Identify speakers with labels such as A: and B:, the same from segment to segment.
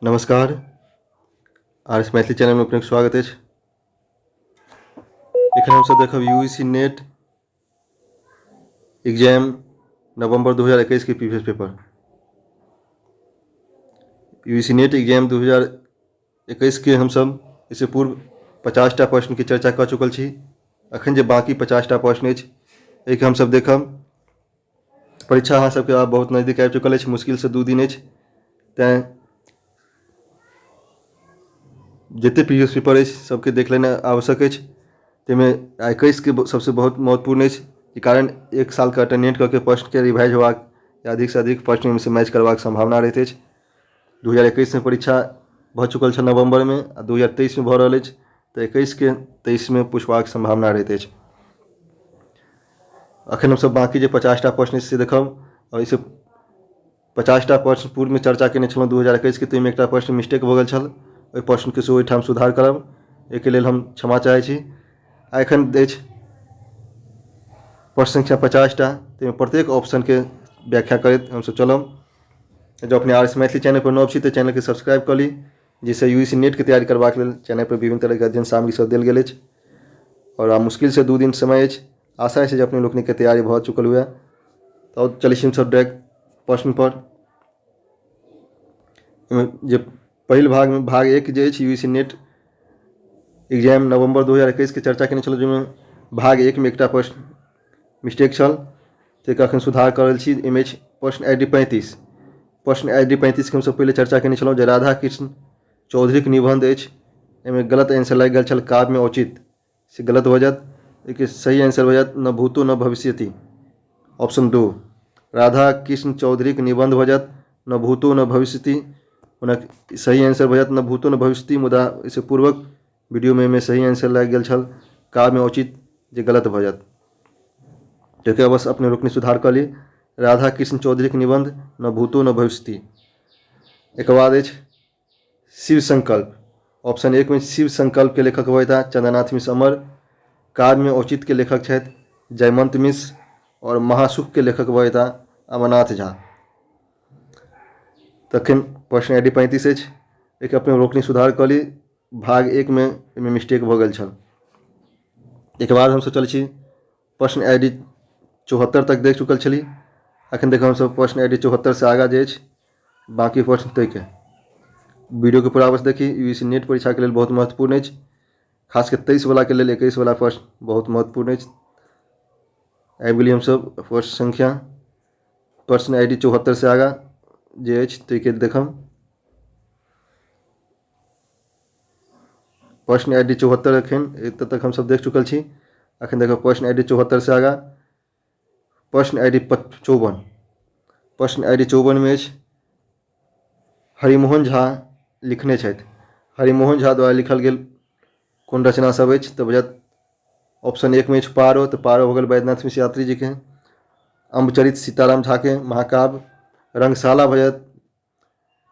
A: नमस्कार। R S Maithili channel में अपने स्वागत है। एखन हम सब देखब यूजीसी नेट एग्जाम नवंबर 2021 के previous paper. UGC net exam 2021 के हम सब इससे पूर्व 50टा प्रश्न की चर्चा कर चुकल छी। अखन जे बाकी 50टा प्रश्न अछि एहिके हम सब देखब। परीक्षा अहाँ सबके आब बहुत नजदीक आबि चुकल अछि, मुश्किल से 2 दिन अछि, तैं जते प्रीवियस पेपर अछि सबके देख लेना आवश्यक अछि। ताहिमे 21 के सबसे बहुत महत्वपूर्ण अछि कि कारण 1 साल के अटेंडेंट करके प्रश्न के रिवाइज होबाक या अधिक से अधिक प्रश्न में से मैच करबाक संभावना रहैत अछि। 2021 में परीक्षा भऽ चुकल छल नवंबर में, आ 2023 में भऽ रहल अछि, तऽ 21 के 23 में पूछबाक संभावना रहैत अछि। अखन हम सब बाकी जे 50टा प्रश्न से देखब, और इसे 50टा प्रश्न पूर्व में चर्चा केने छलहुँ 2021 के, ताहिमे एकटा प्रश्न मिस्टेक भऽ गेल छल। ओहि प्रश्न के सेहो ओहिठाम सुधार करब, एहिके लेल हम क्षमा चाहै छी। आ एखन अछि प्रश्न संख्या 50टा, ताहिमे प्रत्येक ऑप्शन के व्याख्या करैत हम सब चलब। जो अपने आर एस मैथिली चैनल पर नव छी तऽ चैनल के सब्सक्राइब कर ली, जिससे यूजीसी नेट के तैयारी करबाक लेल चैनल पर विभिन्न तरह के अध्ययन सामग्री सब देल गेल अछि। और आब मुश्किल से 2 दिन समय अछि, आशा है जे अपने लोकनि के तैयारी भऽ चुकल हुए। तो चलिए हम सब डायरेक्ट प्रश्न पर। जे पहिल भाग में भाग 1 जे अछि यूजीसी नेट एग्जाम नवंबर 2021 के चर्चा केने छलहुँ, जाहिमे भाग 1 में एकटा प्रश्न मिस्टेक छल, ताहिके अखन सुधार कर रहल छी। एहिमे अछि प्रश्न ID 35। प्रश्न ID 35 के हम सब पहले चर्चा केने छलहुँ जे राधा कृष्ण चौधरी के निबंध अछि। एहिमे गलत आंसर लागि गेल छल काव्य में औचित्य, से गलत भऽ जायत। एहिके सही आंसर भऽ जायत न भूतो न भविष्यति, ऑप्शन 2। राधा कृष्ण चौधरी के निबंध भऽ जायत न भूतो न भविष्यति, ओना सही आंसर भऽ जायत न भूतो न भविष्यति। मुदा इससे पूर्वक वीडियो में सही आंसर लागि गेल छल काव्य में औचित्य, जे गलत भऽ जायत। तो बस अपने लोकनि सुधार कर ली, राधा कृष्ण चौधरी के निबंध न भूतो न भविष्यति। एक बाद अछि शिव संकल्प। ऑप्शन 1 में शिव संकल्प के लेखक होता चंद्रनाथ मिश्र अमर, काव्य में औचित्य के लेखक छथि जयमंत मिश्र, और महासुख के लेखक होता अमरनाथ झा। तखन प्रश्न ID 35 अछि, एक अपने लोकनि सुधार कर ली, भाग 1 में मिस्टेक भऽ गेल छल। एक बाद हम सब चलै छी प्रश्न ID 74 तक देख चुकल छली। अखन देखो हम सब प्रश्न ID 74 से आगा जे अछि बाकी प्रश्न तय के वीडियो के पूरा अवश्य देखी। यूजीसी नेट परीक्षा के लेल बहुत महत्वपूर्ण अछि, खास के 23 वाला के लेल 21 वाला प्रश्न बहुत महत्वपूर्ण अछि। आबि गेली हम सब प्रश्न संख्या प्रश्न ID 74 से आगा जे अछि तय के देखम। प्रश्न ID 74 एखन एतऽ तक हम सब देख चुकल छी। अखन देखो प्रश्न ID 74 से आगा प्रश्न ID 54। प्रश्न ID 54 में अछि हरिमोहन झा लिखने छथि। हरिमोहन झा द्वारा लिखल गेल कोन रचना सब अछि तऽ बजत ऑप्शन 1 में अछि पारो, तो पारो भऽ गेल वैद्यनाथ मिश्र यात्री जी के। अम्बचरित सीताराम झा के महाकाव्य। रंगशाला भऽ जायत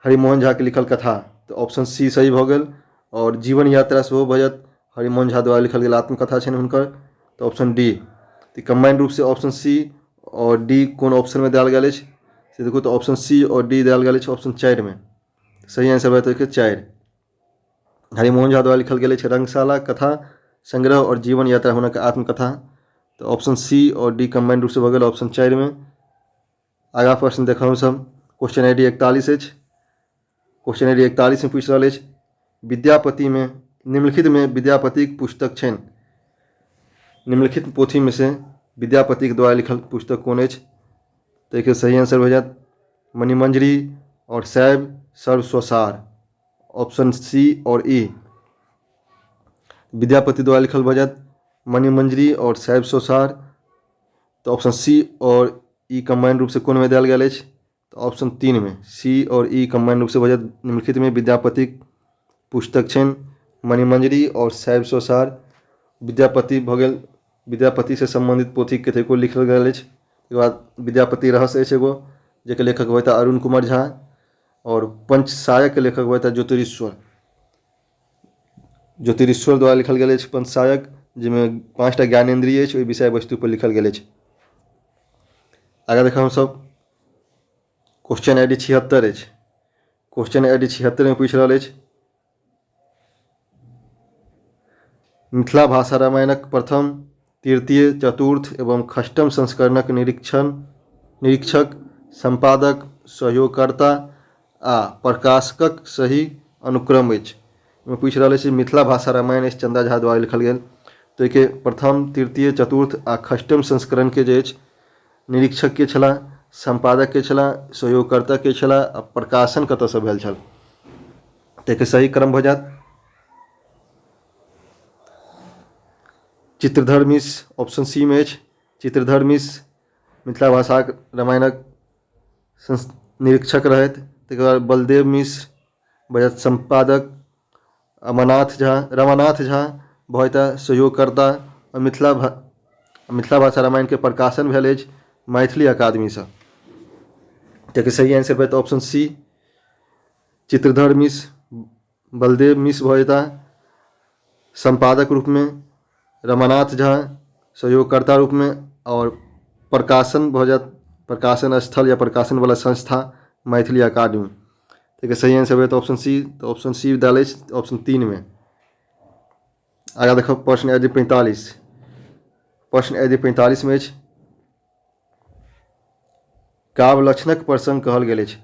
A: हरिमोहन झा के लिखल कथा, तो ऑप्शन C सही भऽ गेल। और जीवन यात्रा सेहो भऽ जायत हरिमोहन झा द्वारा लिखल गेल आत्मकथा छनि हुनकर, तो ऑप्शन D। तो कंबाइंड रूप से ऑप्शन C और D कौन ऑप्शन में देल गेल अछि से देखो, तो ऑप्शन C और D देल गेल अछि ऑप्शन 4 में। सही आंसर बता 4। हरिमोहन झा द्वारा लिखल गेल अछि रंगशाला कथा संग्रह और जीवन यात्रा हुनक आत्मकथा, तो ऑप्शन C और D कंबाइंड रूप से भऽ गेल ऑप्शन 4 में। आगा प्रश्न देखो हम सब क्वेश्चन ID 41 अछि। क्वेश्चन ID 41 में पूछ रहल अछि विद्यापति में निम्नलिखित में विद्यापति के पुस्तक छनि। निम्नलिखित पोथी में से विद्यापति के द्वारा लिखल पुस्तक कौन अछि, तो एक सही आंसर हो जात मणिमंजरी और शैव सर्वस्वसार, ऑप्शन C और E। विद्यापति द्वारा लिखल भऽ जात मणिमंजरी और शैव स्वसार, तो ऑप्शन C और E कंबाइंड रूप से कौन में देल गेल अछि, तो ऑप्शन 3 में C और E कंबाइंड रूप से भऽ जात निम्नलिखित में विद्यापति पुस्तक छनि मणिमंजरी और शैव स्वसार। विद्यापति भऽ गेल विद्यापति से संबंधित पोथी कतेको लिखल गेल अछि। तकर बाद विद्यापति रहस्य अछि एगो, जेकर लेखक होता अरुण कुमार झा, और पंचसायक के लेखक होता ज्योतिरीश्वर। ज्योतिरीश्वर द्वारा लिखल गेल अछि पंचसायक, जिसमें 5टा ज्ञानेंद्रिय अछि, ओहि विषय वस्तु पर लिखल गेल अछि। आगे देखा हम सब क्वेश्चन ID 76 अछि। क्वेश्चन ID 76 में पूछ रहा अछि मिथिला भाषा रामायणक प्रथम, तृतीय, चतुर्थ एवं षष्ठम संस्करणक निरीक्षक, संपादक, सहयोगकर्ता आ प्रकाशकक सही अनुक्रम अछि। में पूछ रहा है मिथिला भाषा रामायण चंदा झा द्वारा लिखल गया। तो एक प्रथम, तृतीय, चतुर्थ आ षष्ठम संस्करण के जे निरीक्षक के छला, संपादक के छला, सहयोगकर्ता के छला आ प्रकाशन कतऽ भेल छल। तो सही क्रम भ जात चित्रधर मिश्र, ऑप्शन सी में अछि चित्रधर मिश्र मिथिला भाषा रामायणक निरीक्षक रहत। तकर बाद बलदेव मिश्र भजत संपादक, रमानाथ झा भजता सहयोगकर्ता और मिथिला भाषा रामायण के प्रकाशन भेल अछि मैथिली अकादमी से। तो सही आंसर भेट ऑप्शन सी चित्रधर मिश्र बलदेव मिश्र भजता संपादक रूप में, रमानाथ झा सहयोगकर्ता रूप में और प्रकाशन भजत प्रकाशन स्थल या प्रकाशन वाला संस्था मैथिली अकादमी। तो सही आंसर भेट ऑप्शन सी। तो ऑप्शन सी डाले ऑप्शन 3 में। आगे देखो प्रश्न ID 45। प्रश्न ID 45 में काव्य लक्षणक प्रसंग कहल गेल अछि।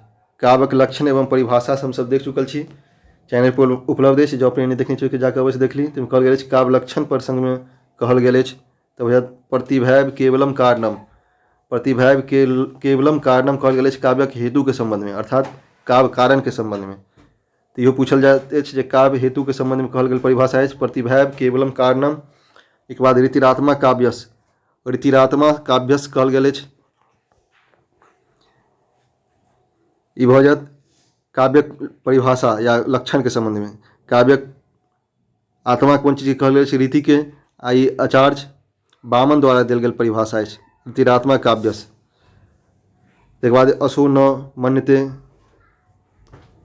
A: काव्यक लक्षण एवं परिभाषा से हम सब देख चुकल छी, चैनल पर उपलब्ध है। जो अपने नहीं देखनी चाहिए जाकर अवश्य देख ली। तो कहल गेल अछि काव्य लक्षण प्रसंग में कहल गेल अछि तो भैया प्रतिभैव केवलम कारणम, प्रतिभैव केवलम कारणम कहल गेल अछि काव्यक हेतु के संबंध में, अर्थात काव्य कारण के संबंध में। तो यो पूछल जाइत अछि जे काव्य हेतु के संबंध में कहल गेल परिभाषा अछि प्रतिभैव केवलम कारणम। एक बाद रीतिरात्मा काव्यस, रीतिरात्मा काव्यस कहल गेल अछि ई भ जात काव्यक परिभाषा या लक्षण के संबंध में। काव्यक आत्मा कौन चीज कहल गेल अछि रीति के, आई आचार्य वामन द्वारा दिल गेल परिभाषा अछि रीतिरात्मा काव्यस। एक बाद असो न मन्यते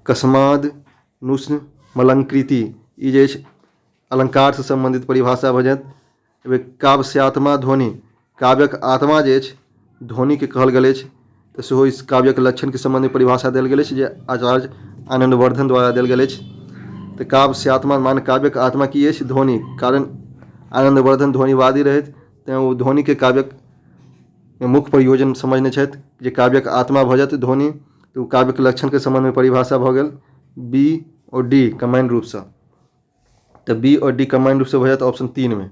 A: कस्माद नुष्ण मलंकृति ई जे अलंकार से संबंधित परिभाषा भ जात। काव्य से आत्मा ध्वनि, काव्यक आत्मा जे ध्वनि के कहल गेल अछि तो सेहो इस काव्यक लक्षण के संबंध में परिभाषा दिल गेल अछि जे आचार्य आनंदवर्धन द्वारा दिल गेल अछि। तो काव्य से आत्मा मान काव्यक आत्मा की अछि ध्वनि, कारण आनंदवर्धन ध्वनिवादी रहत तो ध्वनि के काव्यक मुख्य प्रयोजन समझने छथि जे काव्यक आत्मा भ जात ध्वनि। तो काव्यक लक्षण के संबंध में परिभाषा भ गेल बी और डी कंबाइंड रूप से। तो बी और डी कंबाइंड रूप से भ जात ऑप्शन 3 में।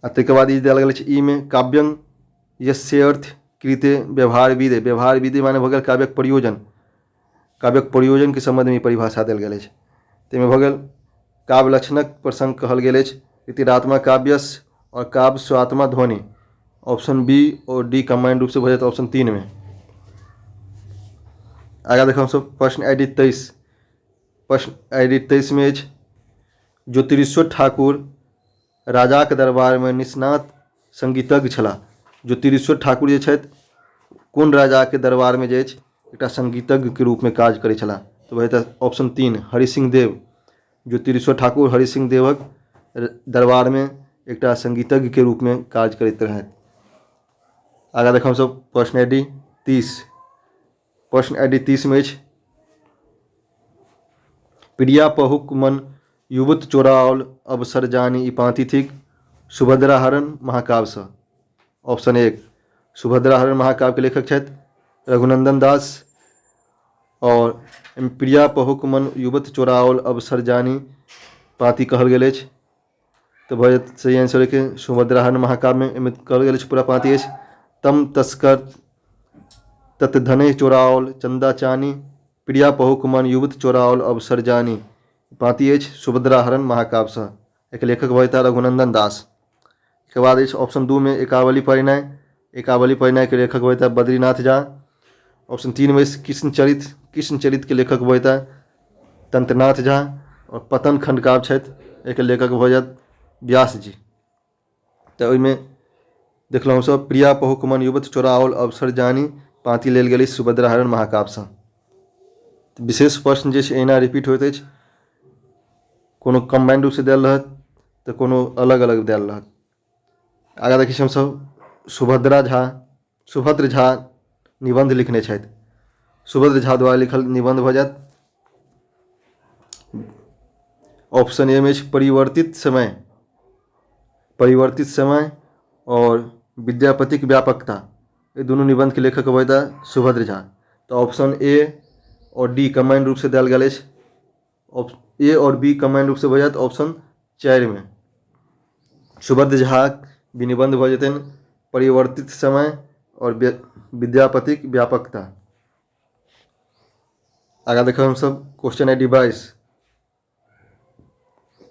A: तक बाद दिया गेल ई में काव्यं यस्य अर्थ कृते व्यवहार विधे, व्यवहार विधि माने भ गेल काव्यक प्रयोजन, काव्यक प्रयोजन के संबंध में परिभाषा दिल गेल अछि। ताहिमे भ गेल काव्य लक्षणक प्रसंग कहल गेल अछि रीतिरात्मा काव्यस और काव्य स्वात्मा ध्वनि। ऑप्शन बी और डी कंबाइंड रूप से भ जात ऑप्शन 3 में। आगे देखो सब प्रश्न ID 23। प्रश्न ID 23 में ज्योतिरीश्वर ठाकुर राजाक दरबार में निष्णात संगीतज्ञ छलाह। ज्योतिरीश्वर ठाकुर जे छथि कोन राजा के दरबार में जे एक संगीतज्ञ के रूप में काज करै छलाह। तो वह ऑप्शन 3 हरिसिंह देव। ज्योतिरीश्वर ठाकुर हरिसिंह देवक दरबार में एक संगीतज्ञ के रूप में काज करते रहथि। आगे देखो सब प्रश्न ID 30। प्रश्न ID 30 में प्रिया पहुक मन युवत चोराओल अवसर जानी पांति थिक सुभद्राहरण महाकाव्य से। ऑप्शन 1 सुभद्राहरण महाकाव्य के लेखक छथि रघुनंदन दास और प्रिया पहुक मन युवत चोराओल अवसर जानी पांति कहल गेल अछि। तो भऽ जायत सही आंसर के सुभद्राहरण महाकाव्य में कहल गेल अछि पूरा पांति अछि तम तस्कर तत धने चोराओल चंदा चानी प्रिया पहुक मन युवत चोराओल अवसर जानी पांति अछि सुभद्राहरण महाकाव्य से। एक लेखक भऽ रघुनंदन दास। के बाद ऑप्शन 2 में एकावली परिणय, एकावली परिणय के लेखक भऽ बद्रीनाथ झा। ऑप्शन 3 में कृष्णचरित, कृष्णचरित के लेखक भऽ तंत्रनाथ झा और पतन खंड काव्य छथि एक लेखक भऽ जात व्यास जी। तो ओहिमे देखलहुँ सब प्रिया पहुक मन युवत चोराओल अवसर जानी पांति लेल गेल सुभद्राहरण महाकाव्य से। विशेष प्रश्न जे एना रिपीट होइत अछि, कोनो कंबाइंड रूप से देल रहत तो कोनो अलग अलग देल रहत। आगे देखिए हम सब सुभद्र झा निबंध लिखने छथि सुभद्र झा द्वारा लिखल निबंध भऽ जायत। ऑप्शन ए में परिवर्तित समय और विद्यापतिक व्यापकता, ये दोनों निबंध के लेखक होता सुभद्र झा। तो ऑप्शन ए और डी कंबाइंड रूप से दिल गल। ए और बी कंबाइंड रूप से भऽ जायत ऑप्शन 4 में। सुभद्र झा भी निबंध भऽ जेतन परिवर्तित समय और विद्यापतिक व्यापकता। आगे देखो हम सब क्वेश्चन ID 22।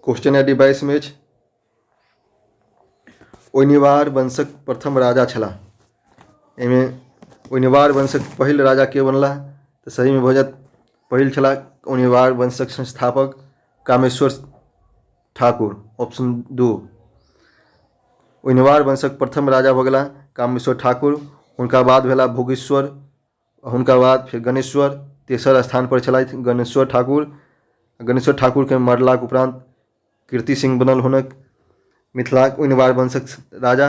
A: क्वेश्चन ID 22 में ओनिवार वंशक प्रथम राजा छला। एमे ओनिवार वंशक पहिल राजा के बनला, तो सही में भऽ जायत पहिल छला ओनिवार वंशक संस्थापक कामेश्वर ठाकुर, ऑप्शन 2। ओनिवार वंशक प्रथम राजा भऽ गेला कामेश्वर ठाकुर, हुनका बाद भेला भोगेश्वर, हुनका बाद फिर गणेश्वर, तेसर स्थान पर छलथि गणेश्वर ठाकुर। गणेश्वर ठाकुर के मरलाक उपरांत कीर्ति सिंह बनल हुनक मिथिलाक ओनिवार वंशक राजा।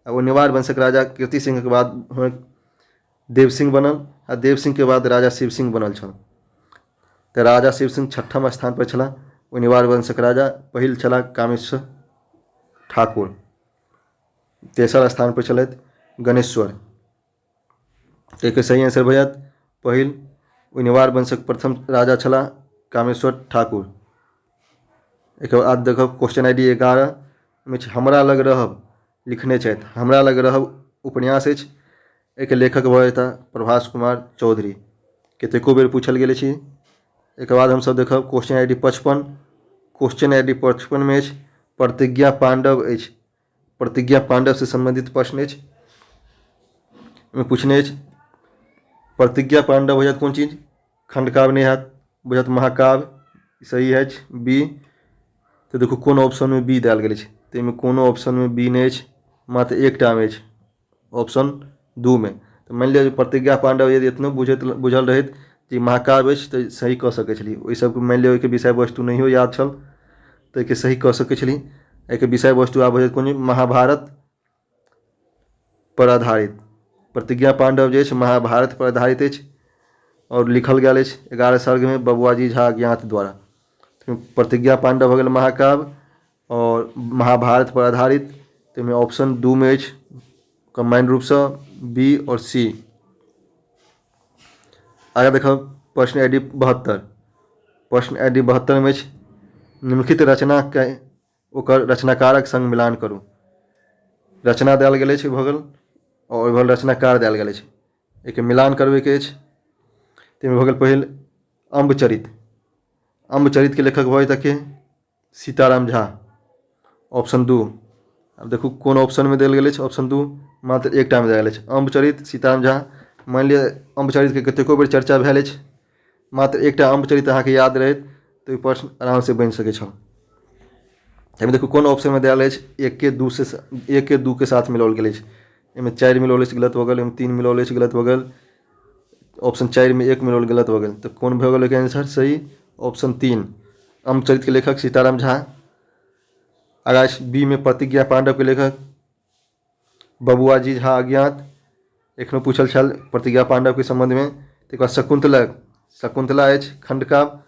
A: ओनिवार वंशक राजा कीर्ति सिंह के बाद हुनक देव सिंह बनल, आ देव सिंह के बाद राजा शिव सिंह बनल छल। तो राजा शिव सिंह 6ठम स्थान पर छला ओनिवार वंशक राजा, पहिल छला कामेश्वर ठाकुर, तेसर स्थान पर छलथि गणेश्वर। एक सही आंसर भऽ जायत पहिल ओनिवार वंशक प्रथम राजा छला कामेश्वर ठाकुर। एक बाद देखो क्वेश्चन ID 11 में हमरा लग रहब लिखने छथि। हमरा लग रहब उपन्यास अछि, एक लेखक भऽ जेता प्रभास कुमार चौधरी, कतेको बेर पूछल गेल छी। एक बाद हम सब देखब क्वेश्चन ID 55। क्वेश्चन ID 55 में प्रतिज्ञा पांडव अछि। प्रतिज्ञा पांडव से संबंधित प्रश्न अछि। में पूछने प्रतिज्ञा पांडव हो जात कौन चीज? खंडकाव्य नहीं हाथ बुझात महाकाव्य, सही है बी। तो देखो कौन ऑप्शन में बी दिल गए, तो कोनो ऑप्शन में बी नहीं, मात्र एकटा में ऑप्शन 2 में। तो मान लिया प्रतिज्ञा पांडव यदि इतना बुझल रहे कि महाकाव्य तो सही कह सके छली। ओहि सब मान लिया के विषय वस्तु नहीं हो याद छल तो एक सही कह सके छली। एक विषय वस्तु आब हो कौन महाभारत पर आधारित। प्रतिज्ञा पांडव जे महाभारत पर आधारित है और लिखल गया 11 सर्ग में बबुआजी झा ज्ञात द्वारा। प्रतिज्ञा पांडव हो गए महाकाव्य और महाभारत पर आधारित। तो ऑप्शन 2 में कंबाइंड रूप से बी और सी। आगे देखो प्रश्न ID 72। प्रश्न ID 72 में निम्नलिखित रचना के ओकर रचनाकारक संग मिलान करू। रचना दिल गए भगल और रचनाकार दिल गए, एक मिलान करबे के भऽ गेल पहिल अम्बचरित। अम्बचरित के लेखक भऽ के सीताराम झा, ऑप्शन 2। अब देखो कौन ऑप्शन में दिल गए ऑप्शन 2 मात्र एक टाइम दिल गए अम्बचरित सीताराम झा। मान लिया अम्बचरित के कतेको बेर चर्चा भेल, मात्र एकटा अम्बचरित अहाँ के याद रहे तो प्रश्न आराम से बन सके छ। देखो कौन ऑप्शन में दिल 1 के 2 के साथ मिलाओल गए। इनमें 4 मिलाओल गलत हो गल, इनमें 3 मिलाओल गलत हो गल, ऑप्शन 4 में 1 मिलाओल गलत हो गल। तो कौन भऽ गेल आंसर सही? ऑप्शन 3 अम्बचरित के लेखक सीताराम झा। आगाज बी में प्रतिज्ञा पांडव के लेखक बबुआजी झा अज्ञात। एखनो पूछल छल प्रतिज्ञा पांडव के संबंध में। तो शकुंतला खंडकाव्य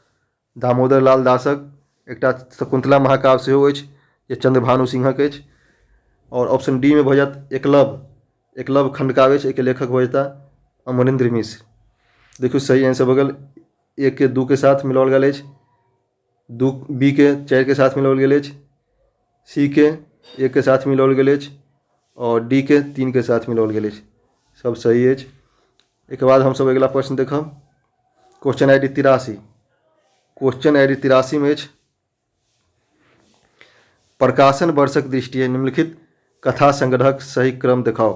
A: दामोदर लाल दासक, एक शकुंतला महाकाव्य सेहो अछि जे चंद्रभानु सिंहक अछि। और ऑप्शन डी में भऽ जात एकलव खंडकाव्य एक लेखक भऽ जेता अमरेंद्र मिश्र। देखियो सही आंसर भऽ गेल 1 के 2 के साथ मिलाओल गल, बी के 4 के साथ मिलाओल गल, सी के 1 के साथ मिलाओल गल और डी के 3 के साथ मिलाओल गल। सब सही है। एक बाद हम सब अगला प्रश्न देखब क्वेश्चन ID 83। क्वेश्चन ID 83 में प्रकाशन वर्षक दृष्टि निम्नलिखित कथा संग्रहक सही क्रम देखाओ।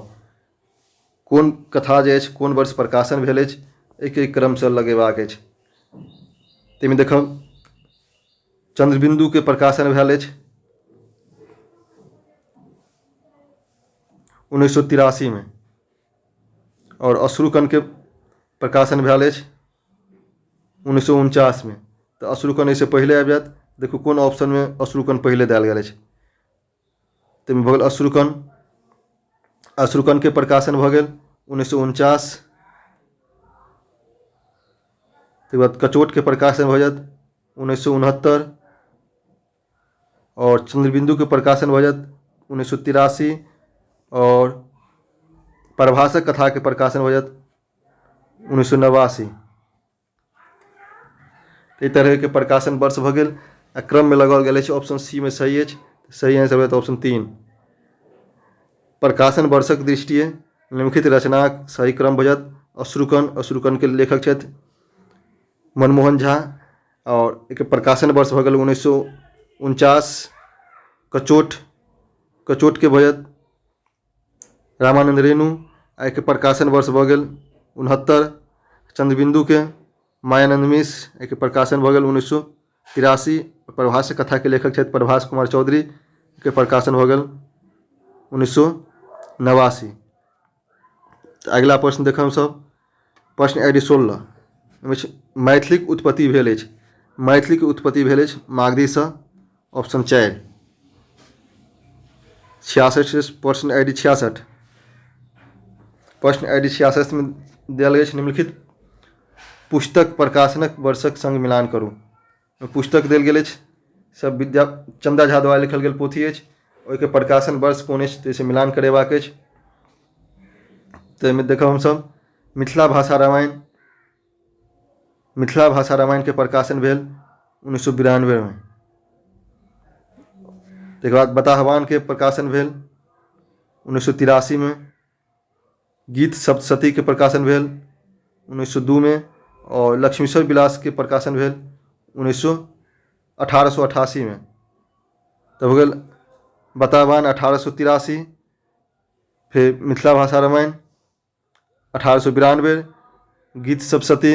A: कौन कथा जे कौन वर्ष प्रकाशन भेल एक एक क्रम से लगेबाक अछि। ताहिमे देखब चंद्रबिंदु के प्रकाशन भेल 1983 में और अश्रुकण के प्रकाशन भेल 1949 में। तो अश्रुकण इससे पहले आबि जात। देखो कौन ऑप्शन में अश्रुकण पहले दिल गल। तो भऽ गेल अश्रुकण के प्रकाशन भऽ गेल 1949। तकर बाद कचोट के प्रकाशन भऽ जायत 1969 और चंद्रबिंदु के प्रकाशन भऽ जायत 1983 और प्रभासक कथा के प्रकाशन भऽ जायत 1989। एहि तरह के प्रकाशन वर्ष भऽ गेल आ क्रम में लगाओल गेल अछि। ऑप्शन सी में सही अछि। सही आंसर होयत ऑप्शन 3। प्रकाशन वर्षक दृष्टिए निम्नलिखित रचनाक सही क्रम भऽ जायत अश्रुकण। अश्रुकण के लेखक छथि मनमोहन झा और एक प्रकाशन वर्ष भऽ गेल 1949। कचोट कचोट के भऽ जायत रामानंद रेणु आ एक प्रकाशन वर्ष भऽ गेल 69। चंद्रबिंदु के मायानंद मिश्र एक प्रकाशन भऽ गेल 1983। प्रभास कथा के लेखक छथि प्रभास कुमार चौधरी के प्रकाशन भऽ गेल 1989। अगिला प्रश्न देखब हमसब प्रश्न ID 16 मैथिलीक उत्पत्ति भेल अछि। मैथिलीक उत्पत्ति भेल अछि मागधीसँ। ऑप्शन 4। 66 प्रश्न ID 66। प्रश्न ID 66 में देल अछि निम्नलिखित पुस्तक प्रकाशनक वर्षक संग मिलान करू। पुस्तक देल गेल अछि सब विद्या चंदा झा द्वारा लिखल गेल पोथी अछि। ओहिके प्रकाशन वर्ष कोन अछि ताहिसँ मिलान करेबाक अछि। ताहिमे देखब हमसब मिथिला भाषा रामायण। मिथिला भाषा रामायण के प्रकाशन भेल 1992 में। तकर बाद बताहवान के प्रकाशन भेल 1983 में। गीत सप्तशती के प्रकाशन भेल 1902 में और लक्ष्मीश्वर विलास के प्रकाशन भेल 1888 में। तब हो गेल बताहवान 1883। फिर मिथिला भाषा रामायण 1892। गीत सप्तशती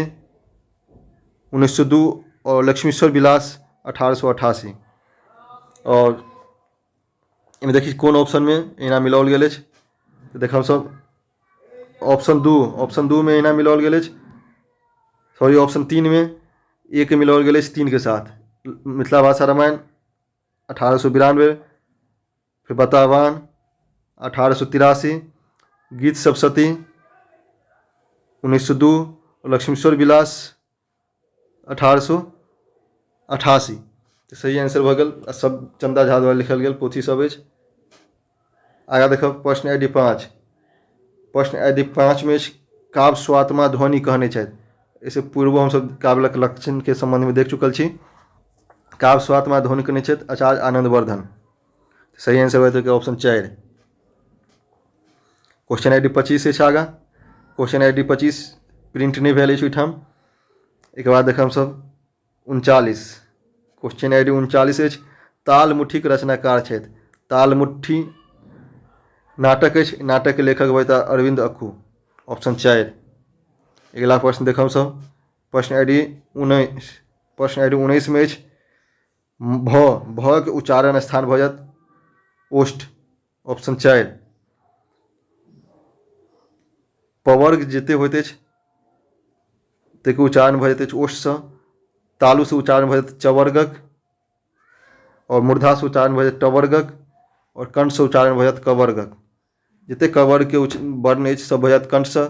A: 1902 और लक्ष्मीश्वर विलास 1888। और इनमें देखिए कौन ऑप्शन में एना मिलाओल गेल अछि। तो देखब सब ऑप्शन 2 में एना मिलाओल गेल अछि। सॉरी ऑप्शन 3 में एक मिलाओल गेल अछि 3 के साथ। मिथिला भाषा रामायण 1892। फिर बताहवान 1883। गीत सप्तशती 1902 और लक्ष्मीश्वर विलास 1888। तो सही आंसर भऽ गेल। सब चंदा झा द्वारा लिखल गेल पोथी सब अछि। आगा देखब प्रश्न ID 5। प्रश्न ID 5 में काव्य स्वात्मा ध्वनि कहने छथि। इससे पूर्व हम सब काव्यक लक्षण के संबंध में देख चुकल छी। काव्य स्वात्मा ध्वनि कहने छथि आचार्य आनंदवर्धन। सही आंसर होयत ऑप्शन 4। क्वेश्चन ID 25 अछि आगा। क्वेश्चन ID 25 प्रिंट नहीं भेल अछि ओहिठाम। एक बाद देखब सब 39। क्वेश्चन ID 39 अछि ताल मुठ्ठीक रचनाकार छथि। ताल मुठ्ठी नाटक अछि। नाटक के लेखक होयत अरविंद अक्खू। ऑप्शन 4। अगला प्रश्न देखब सब प्रश्न ID 19। प्रश्न ID 19 में अछि भ के उच्चारण स्थान भऽ जायत ओष्ठ। ऑप्शन 4। पवर्ग जते होइत अछि ताके उच्चारण भऽ जायत अछि ओष्ठ सँ। तालु से उच्चारण भऽ जायत चवर्गक और मूर्धा से उच्चारण भऽ जायत टवर्गक और कंठ से उच्चारण भऽ जायत कवर्गक। जते कवर्ग के वर्ण अछि सब भऽ जायत कंठ सँ।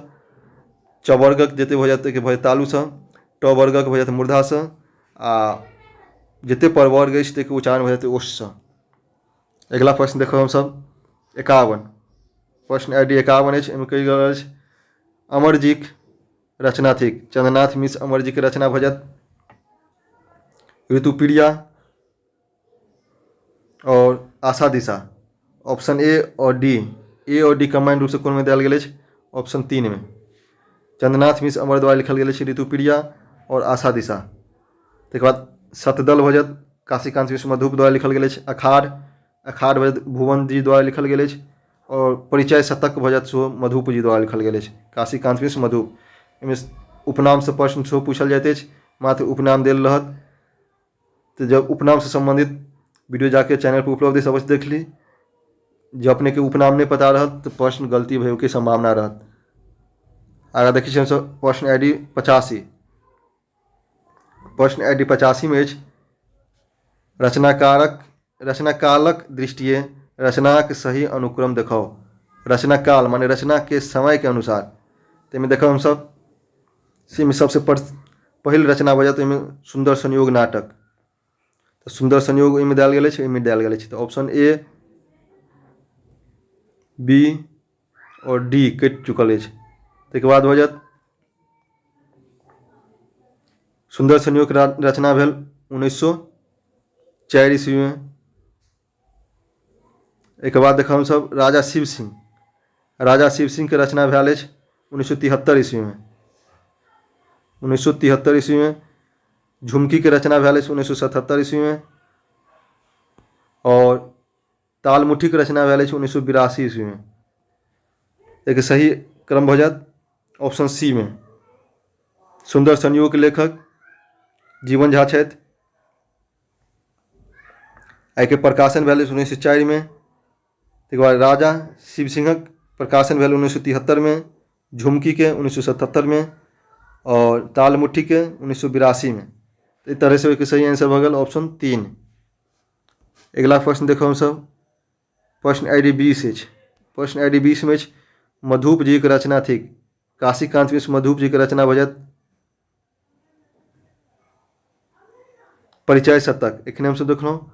A: चवर्गक जते भऽ जायत भऽ जायत तालु सँ। टवर्गक भऽ जायत मूर्धा सँ आ जते परवर्ग अछि ताके उच्चारण भऽ जायत ओष्ठ सँ। अगला प्रश्न देखब हम सब 51। प्रश्न ID 51 अछि। एहिमे कहि गेल अछि अमरजीक रचना थिक। चंद्रनाथ मिश्र अमरजी के रचना भऽ जायत ऋतुप्रिया और आशा दिशा। ऑप्शन A और D कंबाइंड रूप से कौन में देल गेल अछि। ऑप्शन 3 में चंद्रनाथ मिश्र अमर द्वारा लिखल गेल अछि ऋतुप्रिया और आशा दिशा। तकर बाद सतदल भऽ जायत काशीकांत मिश्र मधुप द्वारा लिखल गेल अछि। अखाड़ भऽ जायत भुवन जी द्वारा लिखल गेल अछि और परिचय शतक भऽ जायत सेहो मधुप जी द्वारा लिखल गेल अछि। काशीकांत मिश्र मधुप। एहिमे उपनाम से प्रश्न सेहो पूछल जाइत अछि। मात्र उपनाम देल रहत तो जब उपनाम से संबंधित वीडियो जाके चैनल पर उपलब्ध है अवश्य देख ली। जो अपने के उपनाम नहीं पता रहत तो प्रश्न गलती भय के संभावना रहत। आगे देखिए प्रश्न ID 85। प्रश्न ID 85 में रचनाकालक दृष्टिए रचनाक सही अनुक्रम देखाओ। रचनाकाल माने रचना के समय के अनुसार। तो में देखो हम सब सबसे पहिल रचना भऽ जायत ओहिमे सुंदर संयोग नाटक। तो सुंदर संयोग ओहिमे देल गेल अछि, एहिमे देल गेल अछि। तो ऑप्शन ए, बी और डी कटि चुकल अछि। ताहिके बाद भऽ जायत सुंदर संयोग रचना भेल 1904 ईस्वी में। एक बाद देखब हमसब राजा शिव सिंह। राजा शिव सिंह के रचना भेल अछि 1973 ईस्वी में। 1973 ईस्वी में। झुमकी के रचना भेल अछि 1977 ईस्वी में। और तालमुठी के रचना भेल अछि 1982 ईस्वी में। एक सही क्रम भऽ जायत ऑप्शन सी में। सुंदर संयोग के लेखक जीवन झा छथि। एहिके प्रकाशन भेल 1904 में। ताहिके बाद राजा शिव सिंहक प्रकाशन भेल 1973 में, झुमकी के 1977 में और तालमुठी के 1982 में। इस तरह से एक सही आंसर भऽ गेल ऑप्शन 3। अगला प्रश्न देखो हम सब। प्रश्न ID 20 अछि। प्रश्न ID 20 में मधुप जी के रचना थिक। काशीकांत मिश्र मधुप जी के रचना भऽ जायत परिचय शतक। एखने हमसब देखलहुँ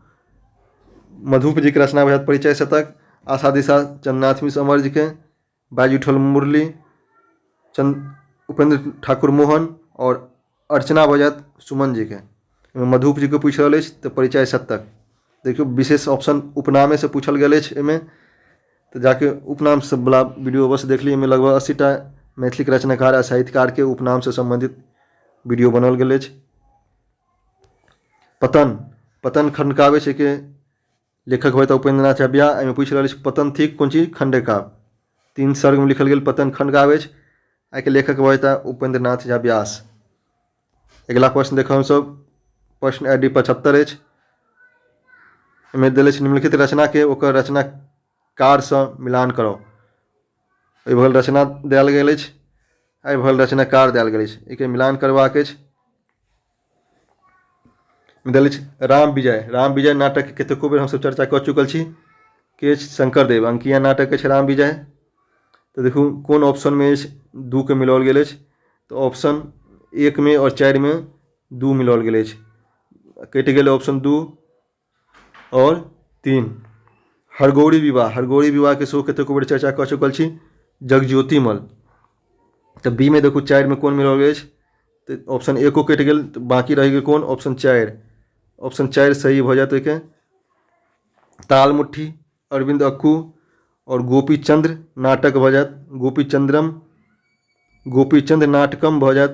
A: मधुप जी के रचना भऽ जायत परिचय शतक। आशा दिशा चंद्रनाथ मिश्र अमर जी के, बाजूठल मुरली, उपेंद्र ठाकुर मोहन और अर्चना भऽ जायत सुमन जी के। मधुप जी के पूछ रहल अछि तो परिचय शतक। देखियो विशेष ऑप्शन उपनामे से पूछल गेल अछि एहिमे, तो जाके उपनाम सब वाला वीडियो अवश्य देख ली। लगभग 80टा मैथिली के रचनाकार आ साहित्यकार के उपनाम से संबंधित वीडियो बनल गेल अछि। पतन। पतन खंड काव्य छै के लेखक होता उपेंद्रनाथ झा। एहिमे पूछ रहल अछि पतन थिक कोन चीज खंड काव्य। 3 सर्ग में लिखल गेल पतन खंड काव्य अछि। एहि के लेखक होता उपेंद्रनाथ झा व्यास। अगला प्रश्न देखो हम सब। प्रश्न ID 75 अछि। एहिमे देल अछि निम्नलिखित रचना के ओकर रचनाकार से मिलान करो। एहि भल रचना देल गेल अछि, एहि भल रचनाकार देल गेल अछि। एके मिलान करबाक अछि। देल अछि राम विजय। राम विजय नाटक के कतेको बेर हमसब चर्चा कऽ चुकल छी। के शंकरदेव। अंकिया नाटक अछि राम विजय। तो देखू कोन ऑप्शन में 2 के मिलाओल गेल अछि। तो ऑप्शन 1 में और 4 में 2 मिलाओल गेल अछि। कटि गेल ऑप्शन 2 और 3। हरगौरी विवाह। हरगौरी विवाह के सेहो कतेको बेर चर्चा कऽ चुकल छी। जगज्योतिमल। तो बी में देखू 4 में कोन मिलाओल गेल अछि। तो ऑप्शन 1 को कटि गेल, तो बाकी रह गेल कोन ऑप्शन 4। ऑप्शन 4 सही भऽ जायत। ओहिके तालमुठी, अरविंद अक्कू और गोपीचंद्र नाटक भऽ जायत गोपीचंद्र नाटकम भऽ जायत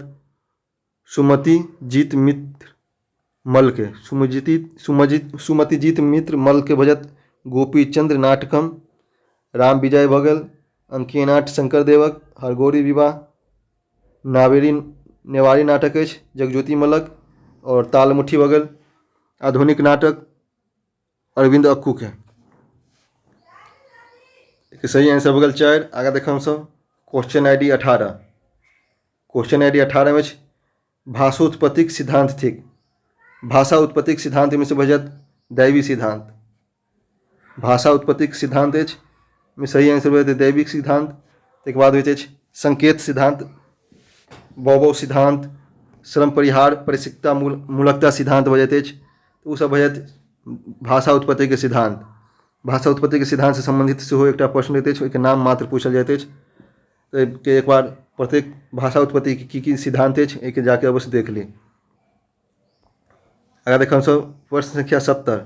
A: सुमतिजीत मित्र मल के। सुमतिजीत मित्र मल के भऽ जायत गोपीचंद्र नाटकम। राम विजय भऽ गेल अंकियानाट शंकरदेवक। हरगौरी विवाह नेवारी नाटक अछि जगज्योतिमलक। और तालमुठी भऽ गेल आधुनिक नाटक अरविंद अक्कू के। सही आंसर भऽ गेल 4। आगे देखब हम सब। Question ID 18। क्वेश्चन ID 18 में भाषोत्पत्तिक सिद्धांत थिक। भाषा उत्पत्तिक सिद्धांत में से भऽ जायत दैवी सिद्धांत। भाषा उत्पत्तिक सिद्धांत अछि में सही आंसर भऽ जायत दैविक सिद्धांत। ताहिके बाद होइत अछि संकेत सिद्धांत, बौबो सिद्धांत, श्रम परिहार परिसिकता मूलकता सिद्धांत भऽ जाइत अछि। तो ओ सब भऽ जायत भाषा उत्पत्ति के सिद्धांत। भाषा उत्पत्ति के सिद्धांत से संबंधित सेहो एकटा प्रश्न रहैत अछि। ओहिके नाम मात्र पूछल जाइत अछि। तो एक बार प्रत्येक भाषा उत्पत्ति के की सिद्धांत अछि एके जाके अवश्य देख ली। आगे देखब सब प्रश्न संख्या 70।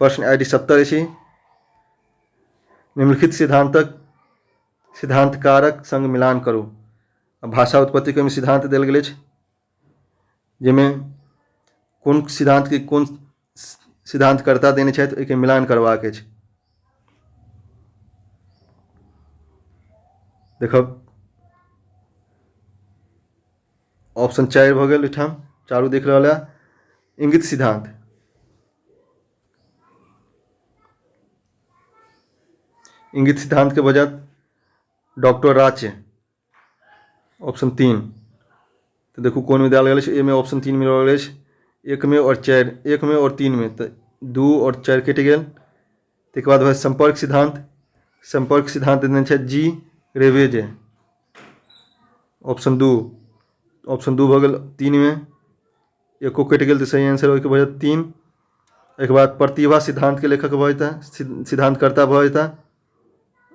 A: प्रश्न ID 70 अछि। निम्नलिखित सिद्धांतकारक संग मिलान करू। भाषा उत्पत्ति के सिद्धांत देल गेल अछि, जिसमें कोन सिद्धांत के कोन सिद्धांतकर्ता देने छथि ओहिके मिलान करबाक अछि। देखब ऑप्शन 4 भऽ गेल एहिठाम चारू देख रहल है इंगित सिद्धांत। इंगित सिद्धांत के वजह डॉक्टर राचे ऑप्शन 3। तो देखू कौन में दिया गया ए में ऑप्शन 3 मिला गया 1 में और 4, 1 में और 3 में। तो 2 और 4 कटि गेल। ताहिके बाद है संपर्क सिद्धांत। संपर्क सिद्धांत देने जी रेवेजे ऑप्शन 2। ऑप्शन 2 भऽ गेल 3 में, एको कटि गेल तऽ सही आंसर ओहिके भऽ जायत 3। एहिके बाद प्रतिभा सिद्धांत के लेखक भऽ जेता, सिद्धांतकर्ता भऽ जेता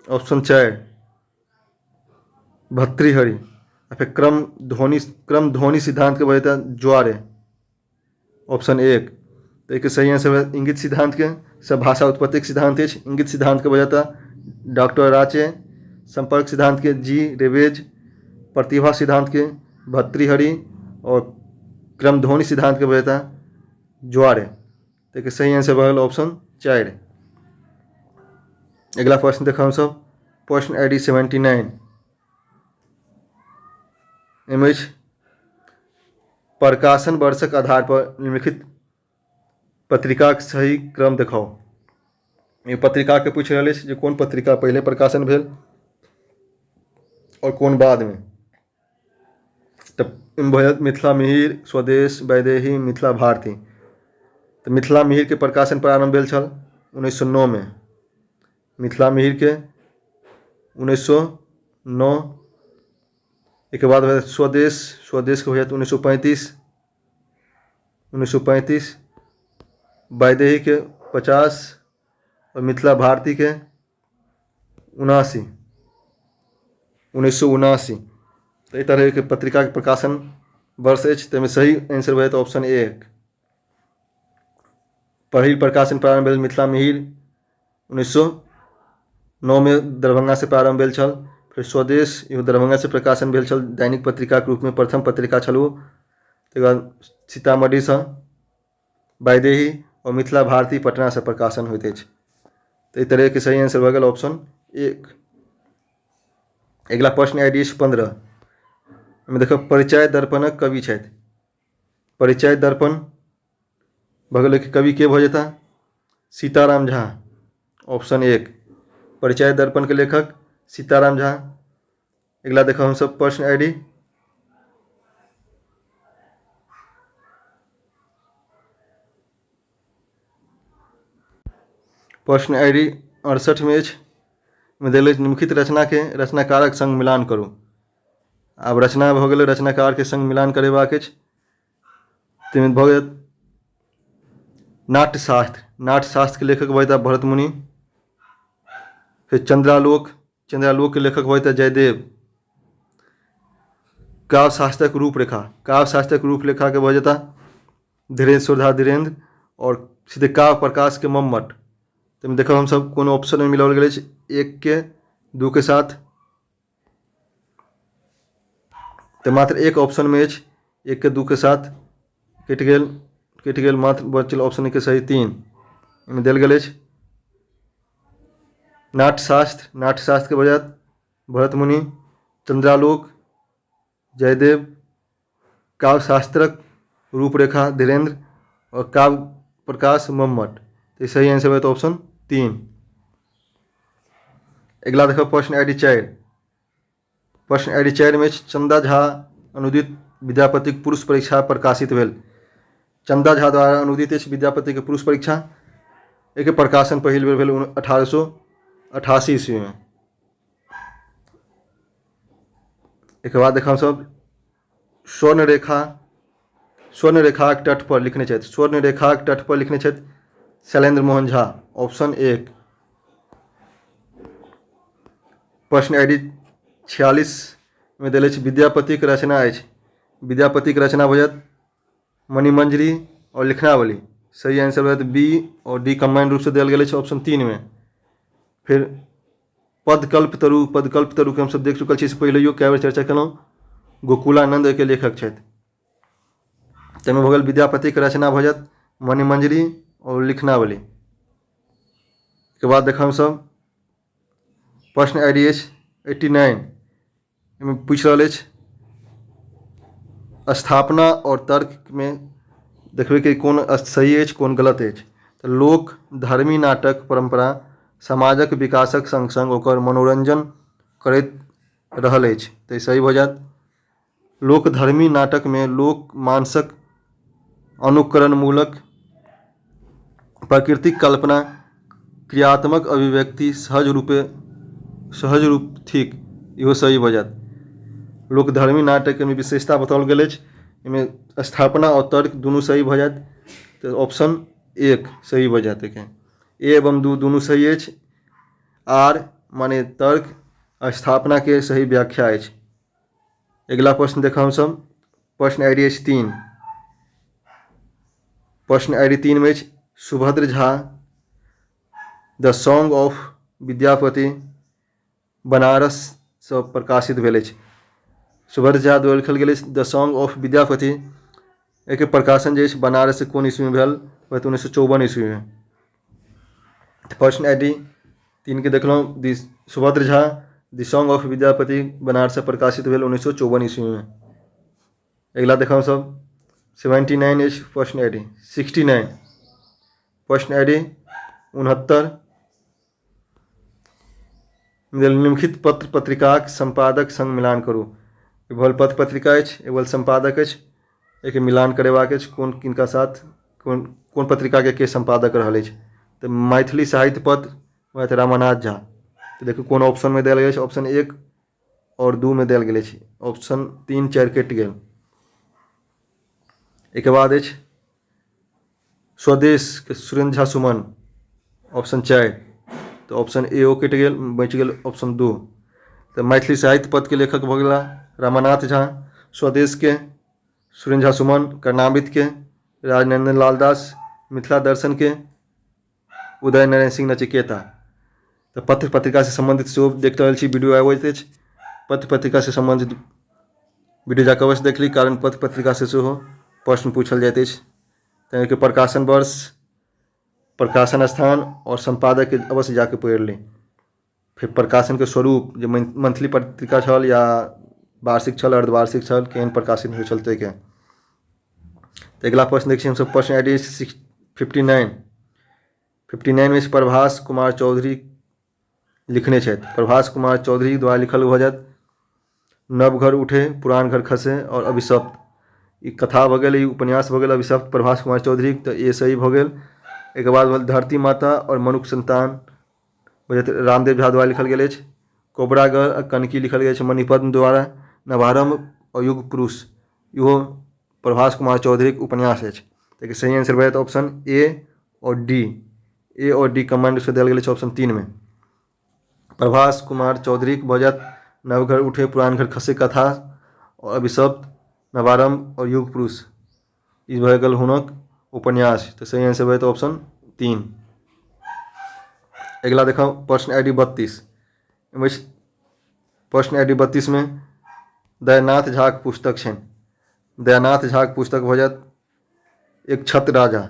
A: ऑप्शन 4 भर्तृहरि। आ फिर क्रम ध्वनि सिद्धांत के भऽ जेता ज्वारे ऑप्शन 1। तो एक सही आंसर है इंगित सिद्धांत के। सब भाषा उत्पत्ति सिद्धांत है। इंगित सिद्धांत के वजह था डॉक्टर राचे, संपर्क सिद्धांत के जी रेवेज, प्रतिभा सिद्धांत के भर्तृहरि और क्रम ध्वनि सिद्धांत के वजह था ज्वारे। तो एक सही आंसर भगल ऑप्शन 4। अगला प्रश्न देखा हम सब प्रश्न ID 79 इमेज प्रकाशन वर्षक आधार पर निम्नलिखित पत्रिका के सही क्रम दिखाओ। ये पत्रिका के पूछ रहे जो कौन पत्रिका पहले प्रकाशन भेल और कौन बाद में। तब मिथिला मिहिर, स्वदेश, वैदेही, मिथिला भारती। तो मिथिला मिहिर के प्रकाशन प्रारंभ भेल छल 1909 में। मिथिला मिहिर के 1909। एक बाद स्वदेश के हो जाता 1935। वैदेही के 50 और मिथिला भारती के 1979। तो इस तरह के पत्रिका के प्रकाशन वर्ष है। सही आंसर है तो ऑप्शन 1। पहिल प्रकाशन प्रारंभ भेल मिथिला मिहिर 1909 में दरभंगा से प्रारंभ भेल छल। फिर स्वदेश इहो दरभंगा से प्रकाशन भेल छल, दैनिक पत्रिका के रूप में प्रथम पत्रिका छल वो। तकर बाद सीतामढ़ी से वैदेही और मिथिला भारती पटना से प्रकाशन होते हैं। तो इस तरह के सही आंसर भऽ गेल ऑप्शन 1। अगला प्रश्न ID 15 में देखो परिचय दर्पणक कवि छथि। परिचय दर्पण भऽ गेल कि कवि के भऽ जेता सीताराम झा ऑप्शन 1। परिचय दर्पण के लेखक सीताराम झा। अगला देखो हम सब प्रश्न ID प्रश्न ID 68 में देल निम्नलिखित रचना के रचनाकारक संग मिलान करू। आब रचना भऽ गेल रचनाकार के संग मिलान करेबाक अछि। ताहिमे भऽ जायत नाट्यशास्त्र के लेखक भऽ जेता भरत मुनि। फिर चंद्रालोक के लेखक भऽ जेता जयदेव। काव्यशास्त्रक रूपरेखा के भऽ जेता धीरेन्द्र और सीधे काव्य प्रकाश के मम्मट। तो देखो हम सब कौन ऑप्शन में मिलाओल गेल 1 के 2 के साथ। तो मात्र एक ऑप्शन में 1 के 2 के साथ कटि गेल मात्र बचल ऑप्शन के सही 3 में देल गेल। नाट्यशास्त्र के वजह भरत मुनि, चंद्रालोक जयदेव, काव्यशास्त्रक रूपरेखा धीरेन्द्र और काव्य प्रकाश मम्मट। तो सही आंसर है तो ऑप्शन 3। अगला देखो प्रश्न ID 4। प्रश्न ID 4 में चंदा झा अनुदित विद्यापतिक पुरुष परीक्षा प्रकाशित भेल। चंदा झा द्वारा अनुदित विद्यापति के पुरुष परीक्षा एक प्रकाशन पहिल बेर भेल 1888 ईस्वी में। एक बाद देखा हम सब स्वर्ण रेखा तट पर लिखने छथि। स्वर्ण रेखा तट पर लिखने छथि शैलेंद्र मोहन झा ऑप्शन 1। प्रश्न ID 46 में देल विद्यापति के रचना है। विद्यापति के रचना भऽ जायत मणिमंजरी और लिखनावली। सही आंसर भऽ जायत B और D कंबाइंड रूप से देल गेल ऑप्शन 3 में। फिर पदकल्प तरु के हम सब देख चुकल छी, पहले कई बार चर्चा कलहुँ। गोकुलानंद के लेखक छथि। ताहिमे भऽ गेल विद्यापति के रचना भऽ जायत मणिमंजरी और लिखनावली। के बाद देखा हम सब प्रश्न ID 89 में पूछ रहा स्थापना और तर्क में देखबे कि कौन सही है कौन गलत है। तो लोक धर्मी नाटक परंपरा समाजक विकासक संग संग ओकर मनोरंजन करैत रहल अछि। तो सही भऽ जायत लोक धर्मी नाटक में लोक मानसक अनुकरण मूलक प्राकृतिक कल्पना क्रियात्मक अभिव्यक्ति सहज रूप थिक। इहो सही भऽ जायत लोकधर्मी नाटक में विशेषता बताओल गेल अछि। एहिमे स्थापना और तर्क दुनू सही भऽ जायत, तो ऑप्शन 1 सही भऽ जायत। एके ए एवं दुनू सही अछि। आर माने तर्क, स्थापना के सही व्याख्या अछि। अगला प्रश्न देखा सब, प्रश्न ID अछि 3। प्रश्न ID 3 में Subhadra Jha the song of Vidyapati Banaras से प्रकाशित भेल अछि। सुभद्र झा द्वारा लिखल गेल अछि द सॉन्ग ऑफ विद्यापति। एक प्रकाशन जे बनारस से कोन ईस्वी में भेल, 1954 ईस्वी में। प्रश्न ID 3 के देखलहुँ, Subhadra Jha the song of Vidyapati Banaras से प्रकाशित भेल 1954 ईस्वी में। अगला देखा सब 79 अछि प्रश्न ID 69। प्रश्न ID 69, निम्नलिखित पत्र पत्रिकाक संपादक संग मिलान करू। एगो पत्र पत्रिका अछि, एगो संपादक अछि, एक मिलान करेबाक अछि कोन किनका साथ, कोन पत्रिका के संपादक रहल अछि। तो मैथिली साहित्य पत्र रामानाथ झा। तो देखो कौन ऑप्शन में देल गेल अछि, ऑप्शन 1 और 2 में देल गेल अछि, ऑप्शन 3 4 कटि गेल। एक बाद अछि स्वदेश के सुरेंद्र झा सुमन, ऑप्शन 4। तो ऑप्शन ए ओ कटि गेल, बचि गेल ऑप्शन 2। तो मैथिली साहित्य पत्र के लेखक भऽ गेला रामानाथ झा, स्वदेश के सुरेंद्र झा सुमन, कर्णामृत के राजनंदन लाल दास, मिथिला दर्शन के उदय नारायण सिंह नचिकेता। तो पत्र पत्रिका से संबंधित सेहो देख रहल छी वीडियो आबैत अछि। पत्र पत्रिका से संबंधित वीडियो जाकऽ अवश्य देख ली, कारण पत्र पत्रिका से सेहो प्रश्न पूछल जाइत अछि। ताकि प्रकाशन वर्ष, प्रकाशन स्थान और संपादक के अवश्य जाके पढ़ि ली। फिर प्रकाशन के स्वरूप, जो मंथली पत्रिका छल या वार्षिक छल, अर्धवार्षिक छल, केहन प्रकाशन हो चलते के। तो अगला प्रश्न देखिए हम सब, प्रश्न ID 59। 59 में प्रभास कुमार चौधरी लिखने छथि। प्रभास कुमार चौधरी द्वारा लिखल भऽ जायत नव घर उठे पुरान घर खसे और अभिशप्त। ई कथा भऽ गेल, ई उपन्यास भऽ गेल अभिशप्त प्रभास कुमार चौधरी, तो ये सही भऽ गेल। एक बाद धरती माता और मनुष्य संतान रामदेव झा द्वारा लिखल गेल अछि। कोबरागढ़ आ कनकी लिखल गेल अछि मणिपद्म द्वारा। नवारंभ और युग पुरुष इहो प्रभास कुमार चौधरी के उपन्यास अछि। तो सही आंसर भऽ जायत ऑप्शन A और D। A और D कमांड से देल गेल अछि ऑप्शन 3 में। प्रभास कुमार चौधरी के भऽ जायत नवघर उठे पुरान घर खसे कथा और अभिशप्त, नवारंभ और युग पुरुष, ई भऽ गेल हुनक उपन्यास। तो सही आंसर भऽ जायत ऑप्शन 3। अगला देखा प्रश्न ID 32। प्रश्न ID 32 में दयानाथ झा के पुस्तक छनि। दयानाथ झा के पुस्तक भऽ जायत एक छत्र राजा,